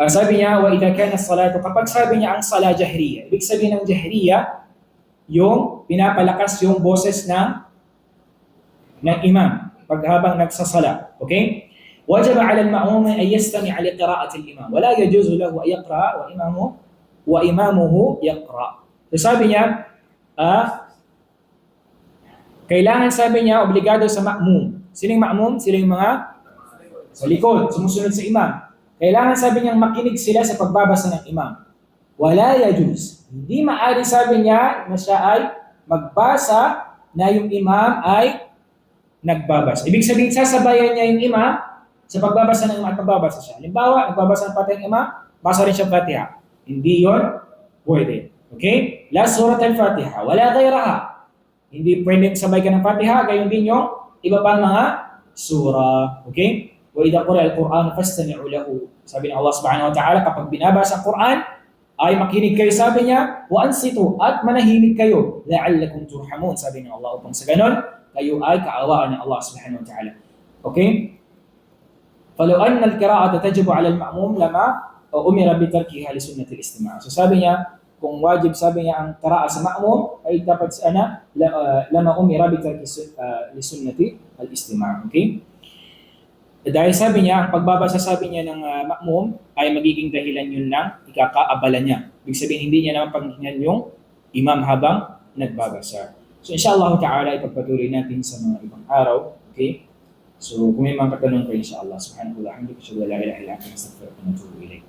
Sabi niya, wa idha kana salatu, kapag sabi niya ang sala jahriya, ibig sabihin ng jahriya, yung pinapalakas yung boses ng imam pag habang nagsasala. Okay? وجب على المأموم أن يستمع لقراءة الإمام ولا يجوز له أن يقرأ وإمامه يقرأ. So sabi niya, kailangan sabi niya, obligado sa ma'mum. Sining ma'mum? Sila yung mga sa likod, sumusunod sa imam. Kailangan sabi niya makinig sila sa pagbabasa ng imam. Wala yajuz. Hindi maaari sabi niya na siya ay magbasa na yung imam ay nagbabasa. Ibig sabihin, sasabayan niya yung imam sa pagbabasa ng imam at pagbabasa siya. Halimbawa, nagbabasa ng Fatiha ng imam, basa rin siya Fatiha. Hindi yon pwede. Okay? La surat al-Fatiha. Wala ghayraha. Hindi pwede sabay ka ng Fatiha, gayon din yung iba pang mga surah. Okay? Wa idha quri'a al-Qur'an fastami'u lahu. Sabi ng Allah Subhanahu wa Ta'ala, kapag binabasa ang Quran, ay makinig kayo, sabi niya, wa ansitu, at manahimik kayo, la'allakum turhamun. Sabi ng Allah, upang sa ganon, kayo ay kaawaan ng Allah Subhanahu wa Ta'ala. Okay? فلو أن القراءة تجب على المأموم لما أمر بتركها لسنة الاستماع. So sabi niya, kung wajib sabi niya ang qira'a sa ma'mum, ay dapat sana lama umira bitarki lisunnati al-istima'. Okay? Dahil sabi niya, ang pagbabasa sabi niya ng ma'mum ay magiging dahilan yun ng ikakaabala niya. Ibig sabihin, hindi niya naman pakinggan yung imam habang nagbabasa. So inshallah ta'ala, ipagpatuloy natin sa mga ibang araw. Okay? So kung may mga katanong kayo, inshallah, subhanahu wa ta'ala, hindi ko siya wala ilaha illa anta, nastaghfiruka wa natubu ilayk.